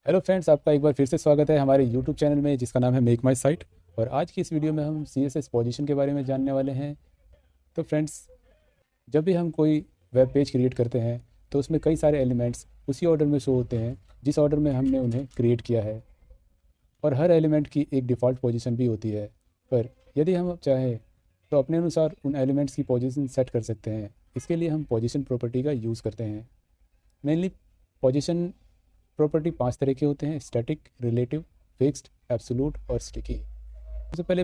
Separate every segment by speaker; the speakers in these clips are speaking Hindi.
Speaker 1: हेलो फ्रेंड्स, आपका एक बार फिर से स्वागत है हमारे यूट्यूब चैनल में जिसका नाम है मेक माई साइट। और आज की इस वीडियो में हम CSS पोजीशन के बारे में जानने वाले हैं। तो फ्रेंड्स, जब भी हम कोई वेब पेज क्रिएट करते हैं तो उसमें कई सारे एलिमेंट्स उसी ऑर्डर में शो होते हैं जिस ऑर्डर में हमने उन्हें क्रिएट किया है। और हर एलिमेंट की एक डिफ़ॉल्ट पोजीशन भी होती है। पर यदि हम चाहें तो अपने अनुसार उन एलिमेंट्स की पोजीशन सेट कर सकते हैं। इसके लिए हम पोजीशन प्रॉपर्टी का यूज़ करते हैं। मेनली पोजीशन प्रॉपर्टी 5 तरह के होते हैं: स्टैटिक, रिलेटिव, फिक्स्ड, एब्सोल्यूट और स्टिकी। सबसे पहले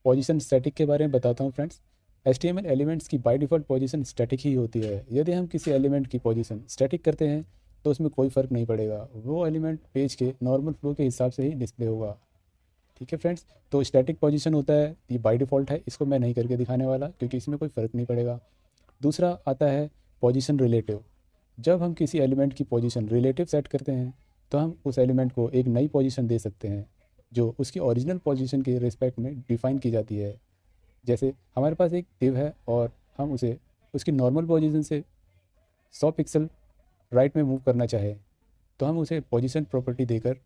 Speaker 1: पोजीशन स्टैटिक के बारे में बताता हूँ फ्रेंड्स। HTML एलिमेंट्स की बाय डिफ़ॉल्ट पोजीशन स्टैटिक ही होती है। यदि हम किसी एलिमेंट की पोजीशन स्टैटिक करते हैं तो उसमें कोई फ़र्क नहीं पड़ेगा, वो एलिमेंट पेज के नॉर्मल फ्लो के हिसाब से ही डिस्प्ले होगा। ठीक है फ्रेंड्स, तो स्टैटिक पोजीशन होता है, ये बाय डिफ़ॉल्ट है, इसको मैं नहीं करके दिखाने वाला क्योंकि इसमें कोई फ़र्क नहीं पड़ेगा। दूसरा आता है पोजीशन रिलेटिव। जब हम किसी एलिमेंट की पोजीशन रिलेटिव सेट करते हैं तो हम उस एलिमेंट को एक नई पोजीशन दे सकते हैं जो उसकी ओरिजिनल पोजीशन के रिस्पेक्ट में डिफाइन की जाती है। जैसे हमारे पास एक div है और हम उसे उसकी नॉर्मल पोजीशन से 100 पिक्सल राइट में मूव करना चाहे तो हम उसे पोजीशन प्रॉपर्टी देकर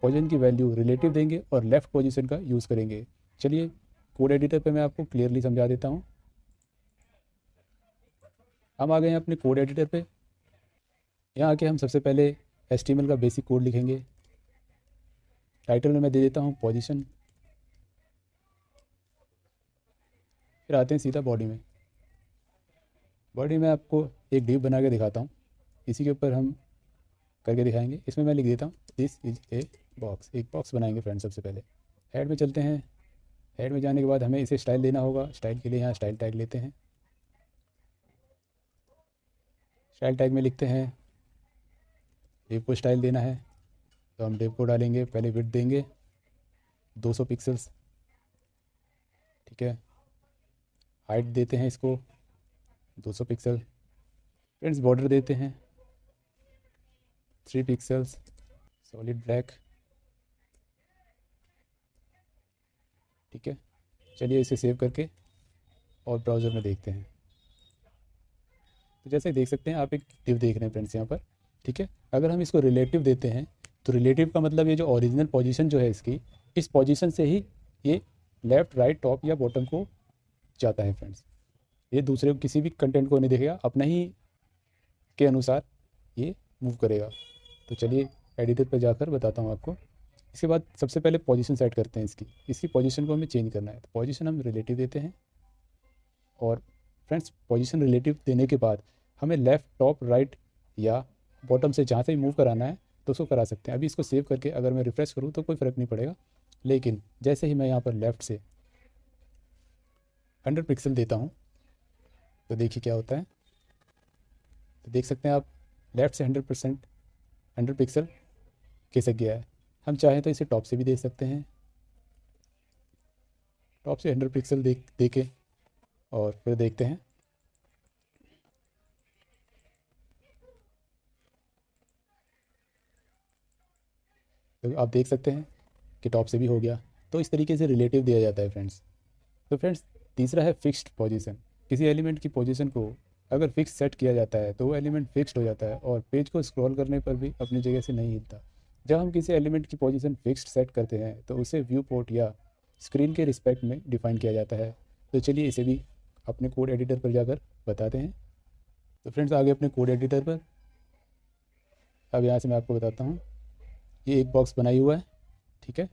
Speaker 1: पोजीशन की वैल्यू रिलेटिव देंगे और लेफ़्ट पोजीशन का यूज़ करेंगे। चलिए कोड एडिटर पे मैं आपको क्लियरली समझा देता हूँ। हम आ गए हैं अपने कोड एडिटर पे। यहाँ आके हम सबसे पहले HTML का बेसिक कोड लिखेंगे। टाइटल में मैं दे देता हूँ पोजीशन। फिर आते हैं सीधा बॉडी में। बॉडी में आपको एक डिव बना के दिखाता हूँ, इसी के ऊपर हम करके दिखाएंगे। इसमें मैं लिख देता हूँ दिस इज ए बॉक्स। एक बॉक्स बनाएंगे फ्रेंड। सबसे पहले हेड में चलते हैं। हेड में जाने के बाद हमें इसे स्टाइल देना होगा। स्टाइल के लिए यहाँ स्टाइल टैग लेते हैं। स्टाइल टैग में लिखते हैं डिव को स्टाइल देना है तो हम डिव को डालेंगे। पहले विड्थ देंगे 200 पिक्सल्स। ठीक है, हाइट देते हैं इसको 200 पिक्सल। फ्रेंड्स, बॉर्डर देते हैं 3 पिक्सल्स, सॉलिड ब्लैक। ठीक है, चलिए इसे सेव करके और ब्राउज़र में देखते हैं। तो जैसे देख सकते हैं आप एक डिव देख रहे हैं फ्रेंड्स यहाँ पर। ठीक है, अगर हम इसको रिलेटिव देते हैं तो रिलेटिव का मतलब ये जो ओरिजिनल पोजीशन जो है इसकी, इस पोजीशन से ही ये लेफ़्ट, राइट, टॉप या बॉटम को जाता है फ्रेंड्स। ये दूसरे किसी भी कंटेंट को नहीं देखेगा, अपना ही के अनुसार ये मूव करेगा। तो चलिए एडिटर पर जाकर बताता हूँ आपको। इसके बाद सबसे पहले पोजीशन सेट करते हैं इसकी। इसकी पोजीशन को हमें चेंज करना है तो पोजीशन हम रिलेटिव देते हैं। और फ्रेंड्स, पोजीशन रिलेटिव देने के बाद हमें लेफ़्ट, टॉप, राइट या बॉटम से जहाँ से भी मूव कराना है तो उसको करा सकते हैं। अभी इसको सेव करके अगर मैं रिफ्रेश करूँ तो कोई फ़र्क नहीं पड़ेगा, लेकिन जैसे ही मैं यहाँ पर लेफ़्ट से 100 पिक्सल देता हूँ तो देखिए क्या होता है। तो देख सकते हैं आप, लेफ़्ट से 100 पिक्सल खिसक गया है। हम चाहें तो इसे टॉप से भी दे सकते हैं। टॉप से 100 पिक्सल दे के और फिर देखते हैं। तो आप देख सकते हैं कि टॉप से भी हो गया। तो इस तरीके से रिलेटिव दिया जाता है फ्रेंड्स। तो फ्रेंड्स, तीसरा है फिक्स्ड पोजीशन। किसी एलिमेंट की पोजीशन को अगर फिक्स सेट किया जाता है तो वो एलिमेंट फिक्स्ड हो जाता है और पेज को स्क्रॉल करने पर भी अपनी जगह से नहीं हिलता। जब हम किसी एलिमेंट की पोजीशन फिक्स्ड सेट करते हैं तो उसे व्यू पोर्ट या स्क्रीन के रिस्पेक्ट में डिफाइन किया जाता है। तो चलिए इसे भी अपने कोड एडिटर पर जाकर बताते हैं। तो फ्रेंड्स, आगे अपने कोड एडिटर पर। अब यहाँ से मैं आपको बताता हूँ। ये एक बॉक्स बनाई हुआ है। ठीक है,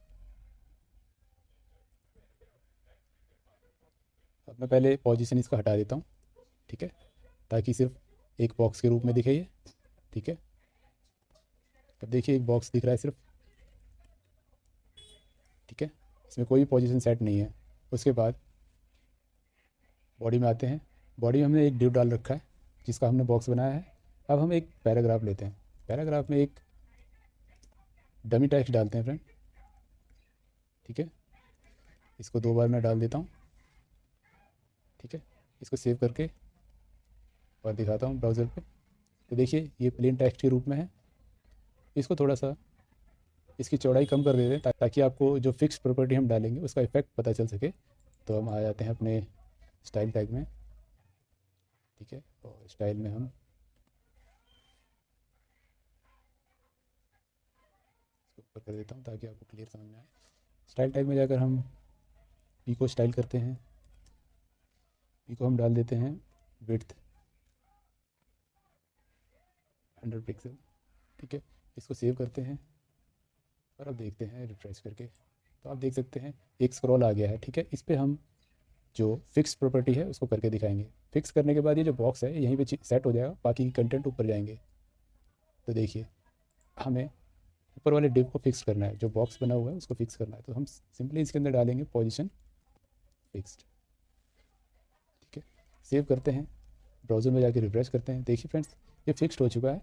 Speaker 1: अब मैं पहले पोजीशन इसका हटा देता हूँ। ठीक है, ताकि सिर्फ एक बॉक्स के रूप में दिखे ये। ठीक है, अब देखिए एक बॉक्स दिख रहा है सिर्फ। ठीक है, इसमें कोई पोजीशन सेट नहीं है। उसके बाद बॉडी में आते हैं। बॉडी में हमने एक डिव डाल रखा है जिसका हमने बॉक्स बनाया है। अब हम एक पैराग्राफ लेते हैं। पैराग्राफ में एक डमी टेक्स्ट डालते हैं फ्रेंड। ठीक है, इसको 2 बार मैं डाल देता हूँ। ठीक है, इसको सेव करके और दिखाता हूँ ब्राउज़र पे। तो देखिए ये प्लेन टेक्स्ट के रूप में है। इसको थोड़ा सा इसकी चौड़ाई कम कर देते हैं ताकि आपको जो फिक्स प्रॉपर्टी हम डालेंगे उसका इफेक्ट पता चल सके। तो हम आ जाते हैं अपने स्टाइल टैग में। ठीक है, और स्टाइल में हम इसको ऊपर कर देता हूँ ताकि आपको क्लियर समझ में आए। स्टाइल टैग में जाकर हम पी को स्टाइल करते हैं। पी को हम डाल देते हैं विड्थ 100 पिक्सल, ठीक है। इसको सेव करते हैं और अब देखते हैं रिफ्रेश करके, तो आप देख सकते हैं एक स्क्रॉल आ गया है, ठीक है। इस पर हम जो फिक्स प्रॉपर्टी है उसको करके दिखाएंगे। फिक्स करने के बाद ये जो बॉक्स है यहीं पे सेट हो जाएगा, बाकी की कंटेंट ऊपर जाएंगे। तो देखिए हमें ऊपर वाले डिव को फिक्स करना है, जो बॉक्स बना हुआ है उसको फिक्स करना है, तो हम सिंपली इसके अंदर डालेंगे पोजीशन फिक्स्ड, ठीक है। सेव करते हैं, ब्राउज़र में जाके रिफ्रेश करते हैं। देखिए फ्रेंड्स ये फिक्स्ड हो चुका है।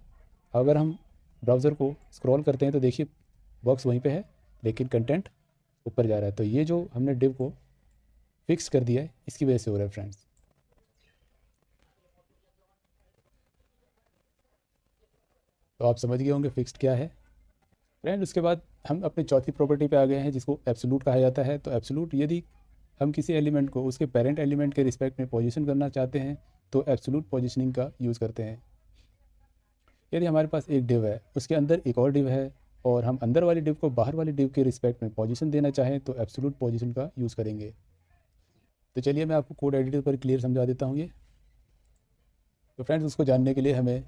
Speaker 1: अगर हम ब्राउज़र को स्क्रॉल करते हैं तो देखिए बॉक्स वहीं पे है लेकिन कंटेंट ऊपर जा रहा है। तो ये जो हमने डिव को फिक्स कर दिया है इसकी वजह से हो रहा है फ्रेंड्स। तो आप समझ गए होंगे फिक्स्ड क्या है फ्रेंड। उसके बाद हम अपनी चौथी प्रॉपर्टी पे आ गए हैं जिसको एब्सोल्यूट कहा जाता है। तो एब्सोल्यूट यदि हम किसी एलिमेंट को उसके पेरेंट एलिमेंट के रिस्पेक्ट में पोजीशन करना चाहते हैं तो एब्सोल्यूट पोजीशनिंग का यूज़ करते हैं। यदि हमारे पास एक डिव है उसके अंदर एक और डिव है और हम अंदर वाली डिव को बाहर वाली डिव के रिस्पेक्ट में पोजीशन देना चाहें तो एब्सोल्यूट पोजीशन का यूज़ करेंगे। तो चलिए मैं आपको कोड एडिटर पर क्लियर समझा देता हूँ ये। तो फ्रेंड्स उसको जानने के लिए हमें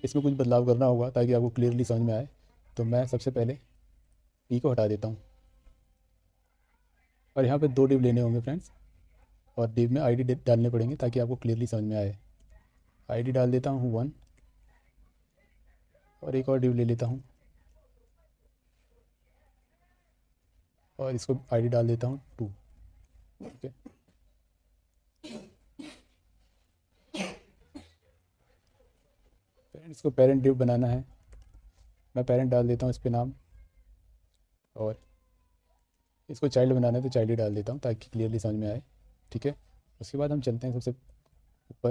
Speaker 1: इसमें कुछ बदलाव करना होगा ताकि आपको क्लियरली समझ में आए। तो मैं सबसे पहले पी को हटा देता हूँ और यहाँ पे 2 डिव लेने होंगे फ्रेंड्स, और डिव में आईडी डालने पड़ेंगे ताकि आपको क्लियरली समझ में आए। आईडी डाल देता हूँ 1 और एक और डिव ले लेता हूँ और इसको आईडी डाल देता हूँ 2, ठीक है। फ्रेंड्स इसको पेरेंट डिव बनाना है, मैं पेरेंट डाल देता हूँ इस पे नाम, और इसको चाइल्ड बनाना है तो चाइल्ड ही डाल देता हूँ ताकि क्लियरली समझ में आए, ठीक है। उसके बाद हम चलते हैं सबसे ऊपर,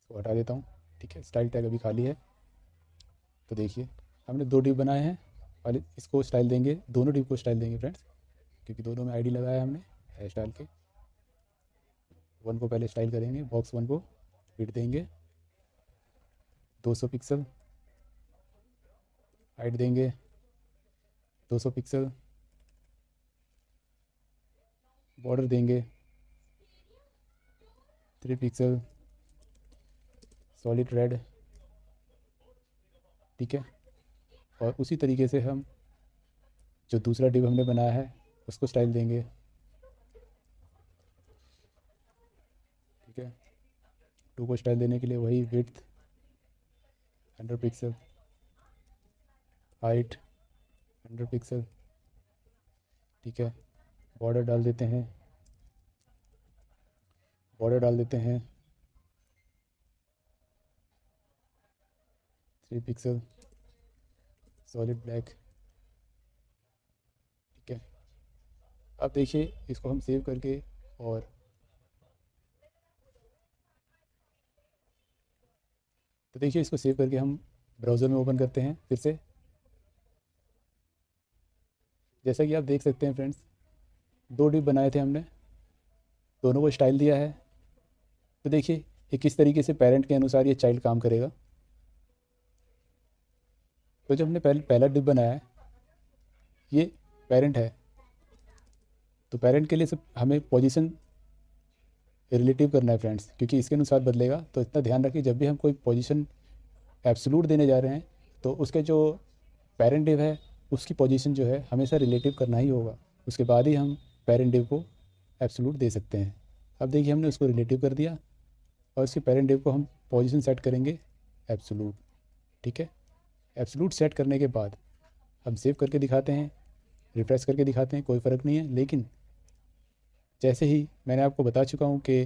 Speaker 1: इसको हटा देता हूँ, ठीक है। स्टाइल टैग अभी खाली है। तो देखिए हमने 2 डिव बनाए हैं और इसको स्टाइल देंगे, दोनों डिव को स्टाइल देंगे फ्रेंड्स, क्योंकि दोनों में आईडी लगाया है हमने हैश डाल के। 1 को पहले स्टाइल करेंगे, बॉक्स 1 को फिट देंगे 200 पिक्सल, हाइट देंगे 200 पिक्सल, बॉर्डर देंगे 3 पिक्सल सॉलिड रेड, ठीक है। और उसी तरीके से हम जो दूसरा डिव हमने बनाया है उसको स्टाइल देंगे, ठीक है। 2 को स्टाइल देने के लिए वही विड्थ 100 पिक्सल, हाइट 100 पिक्सल, ठीक है। बॉर्डर डाल देते हैं, 3 पिक्सल सॉलिड ब्लैक, ठीक है। अब देखिए इसको हम सेव करके, और तो देखिए इसको सेव करके हम ब्राउज़र में ओपन करते हैं फिर से। जैसा कि आप देख सकते हैं फ्रेंड्स 2 डिव बनाए थे हमने, दोनों को स्टाइल दिया है। तो देखिए ये किस तरीके से पेरेंट के अनुसार ये चाइल्ड काम करेगा। तो जब हमने पहला डिव बनाया है ये पेरेंट है, तो पेरेंट के लिए सब हमें पोजीशन रिलेटिव करना है फ्रेंड्स, क्योंकि इसके अनुसार बदलेगा। तो इतना ध्यान रखिए जब भी हम कोई पोजीशन एब्सोल्यूट देने जा रहे हैं तो उसके जो पेरेंट डिव है उसकी पोजीशन जो है हमेशा रिलेटिव करना ही होगा, उसके बाद ही हम पेरेंट डिव को एब्सोल्यूट दे सकते हैं। अब देखिए हमने उसको रिलेटिव कर दिया और इसके पेरेंट डिव को हम पोजीशन सेट करेंगे एब्सोल्यूट, ठीक है। एब्सोल्यूट सेट करने के बाद हम सेव करके दिखाते हैं, रिफ्रेश करके दिखाते हैं, कोई फ़र्क नहीं है। लेकिन जैसे ही मैंने आपको बता चुका हूँ कि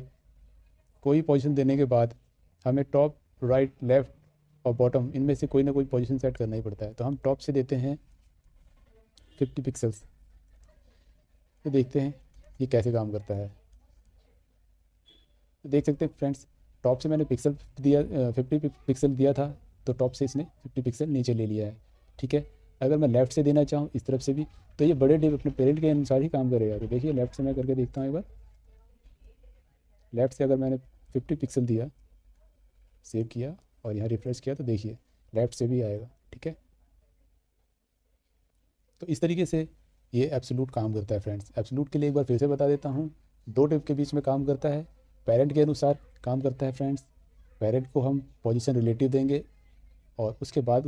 Speaker 1: कोई पोजीशन देने के बाद हमें टॉप, राइट, लेफ़्ट और बॉटम इनमें से कोई ना कोई पोजीशन सेट करना ही पड़ता है। तो हम टॉप से देते हैं 50 पिक्सल्स, तो देखते हैं ये कैसे काम करता है। तो देख सकते हैं फ्रेंड्स टॉप से मैंने पिक्सल दिया 50 पिक्सल दिया था, तो टॉप से इसने 50 पिक्सल नीचे ले लिया है, ठीक है। अगर मैं लेफ़्ट से देना चाहूँ इस तरफ से भी तो ये बड़े डिव अपने पेरेंट के अनुसार ही काम करेगा। तो देखिए लेफ़्ट से मैं करके देखता हूँ एक बार। लेफ़्ट से अगर मैंने 50 पिक्सल दिया, सेव किया और यहाँ रिफ्रेश किया तो देखिए लेफ़्ट से भी आएगा, ठीक है। तो इस तरीके से ये एब्सोल्यूट काम करता है फ्रेंड्स। एब्सोल्यूट के लिए एक बार फिर से बता देता हूँ, दो टिप के बीच में काम करता है, पेरेंट के अनुसार काम करता है फ्रेंड्स। पेरेंट को हम पोजीशन रिलेटिव देंगे और उसके बाद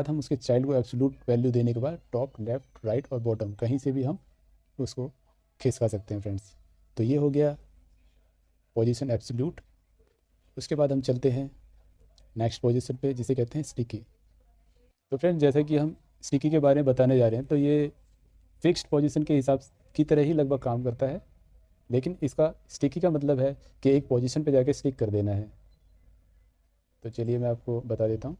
Speaker 1: हम उसके चाइल्ड को एब्सोल्यूट वैल्यू देने के बाद टॉप, लेफ़्ट, राइट और बॉटम कहीं से भी हम उसको खिसका सकते हैं फ्रेंड्स। तो ये हो गया पोजीशन एब्सोल्यूट। उसके बाद हम चलते हैं नेक्स्ट पोजीशन पे, जिसे कहते हैं स्टिकी। तो फ्रेंड्स जैसे कि हम स्टिकी के बारे में बताने जा रहे हैं, तो ये फिक्स्ड पोजीशन के हिसाब की तरह ही लगभग काम करता है, लेकिन इसका स्टिकी का मतलब है कि एक पोजीशन पे जाके स्टिक कर देना है। तो चलिए मैं आपको बता देता हूँ।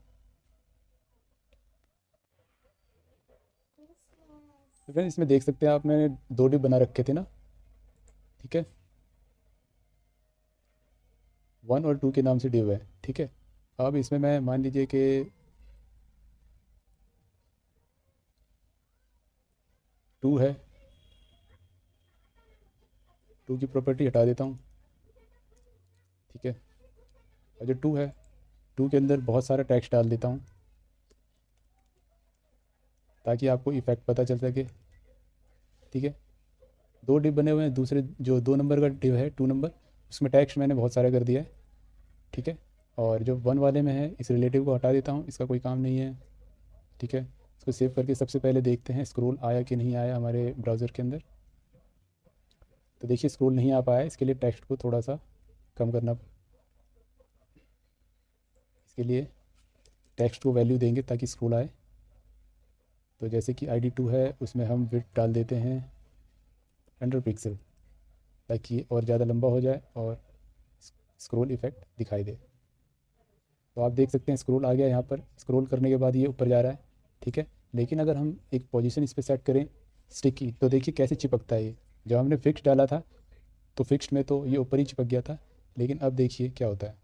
Speaker 1: तो फ्रेंड्स इसमें देख सकते हैं आप, मैंने दो डिप बना रखे थे ना, ठीक है, 1 और 2 के नाम से डिव है, ठीक है। अब इसमें मैं मान लीजिए कि 2 है, 2 की प्रॉपर्टी हटा देता हूँ, ठीक है। और जो 2 है, 2 के अंदर बहुत सारा टेक्स्ट डाल देता हूँ ताकि आपको इफ़ेक्ट पता चल सके, ठीक है। दो डिव बने हुए हैं, दूसरे जो 2 नंबर का डिव है 2 नंबर, उसमें टेक्स्ट मैंने बहुत सारा कर दिया है, ठीक है। और जो 1 वाले में है, इस रिलेटिव को हटा देता हूँ, इसका कोई काम नहीं है, ठीक है। इसको सेव करके सबसे पहले देखते हैं स्क्रॉल आया कि नहीं आया हमारे ब्राउज़र के अंदर। तो देखिए स्क्रॉल नहीं आ पाया, इसके लिए टेक्स्ट को थोड़ा सा कम करना, इसके लिए टेक्स्ट को वैल्यू देंगे ताकि स्क्रॉल आए। तो जैसे कि ID2 है, उसमें हम विड्थ डाल देते हैं 100 पिक्सल ताकि और ज़्यादा लंबा हो जाए और स्क्रॉल इफेक्ट दिखाई दे। तो आप देख सकते हैं स्क्रॉल आ गया, यहाँ पर स्क्रॉल करने के बाद ये ऊपर जा रहा है, ठीक है। लेकिन अगर हम एक पोजीशन इस पर सेट करें स्टिकी, तो देखिए कैसे चिपकता है ये। जब हमने फिक्स डाला था तो फिक्स्ड में तो ये ऊपर ही चिपक गया था, लेकिन अब देखिए क्या होता है।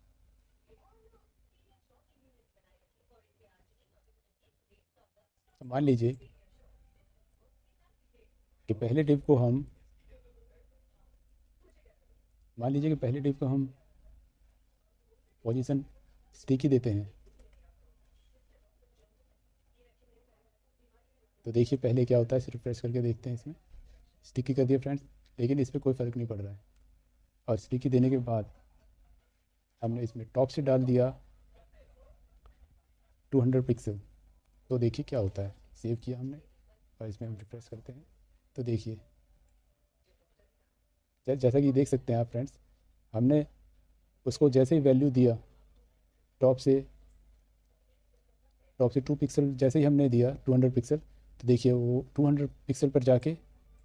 Speaker 1: तो मान लीजिए कि पहले डिव को हम पोजीशन स्टिकी देते हैं। तो देखिए पहले क्या होता है, सिर्फ प्रेस करके देखते हैं। इसमें स्टिकी कर दिया फ्रेंड्स, लेकिन इस पर कोई फ़र्क नहीं पड़ रहा है। और स्टिकी देने के बाद हमने इसमें टॉप से डाल दिया 200 पिक्सल। तो देखिए क्या होता है, सेव किया हमने और इसमें हम रिफ्रेश करते हैं तो देखिए जैसा कि देख सकते हैं आप फ्रेंड्स, हमने उसको जैसे ही वैल्यू दिया टॉप से 2 पिक्सल, जैसे ही हमने दिया 200 पिक्सल, तो देखिए वो 200 पिक्सल पर जाके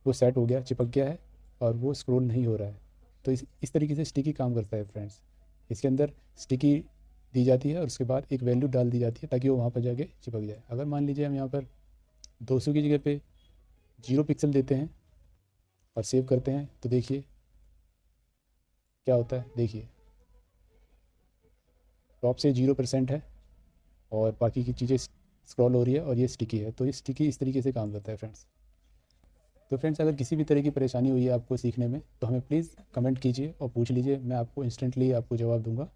Speaker 1: वो सेट हो गया, चिपक गया है और वो स्क्रॉल नहीं हो रहा है। तो इस तरीके से स्टिकी काम करता है फ्रेंड्स। इसके अंदर स्टिकी दी जाती है और उसके बाद एक वैल्यू डाल दी जाती है ताकि वो वहाँ पर जाके चिपक जाए। अगर मान लीजिए हम यहाँ पर 200 की जगह पे 0 पिक्सल देते हैं और सेव करते हैं तो देखिए क्या होता है। देखिए टॉप से 0% है और बाकी की चीज़ें स्क्रॉल हो रही है और ये स्टिकी है। तो ये स्टिकी इस तरीके से काम करता है फ्रेंड्स। तो फ्रेंड्स अगर किसी भी तरह की परेशानी हुई है आपको सीखने में, तो हमें प्लीज़ कमेंट कीजिए और पूछ लीजिए, मैं आपको इंस्टेंटली आपको जवाब दूंगा।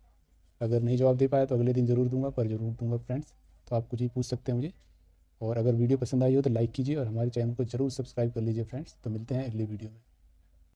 Speaker 1: अगर नहीं जवाब दे पाया तो अगले दिन ज़रूर दूंगा, पर ज़रूर दूंगा फ्रेंड्स। तो आप कुछ ही पूछ सकते हैं मुझे। और अगर वीडियो पसंद आई हो तो लाइक कीजिए और हमारे चैनल को ज़रूर सब्सक्राइब कर लीजिए फ्रेंड्स। तो मिलते हैं अगली वीडियो में।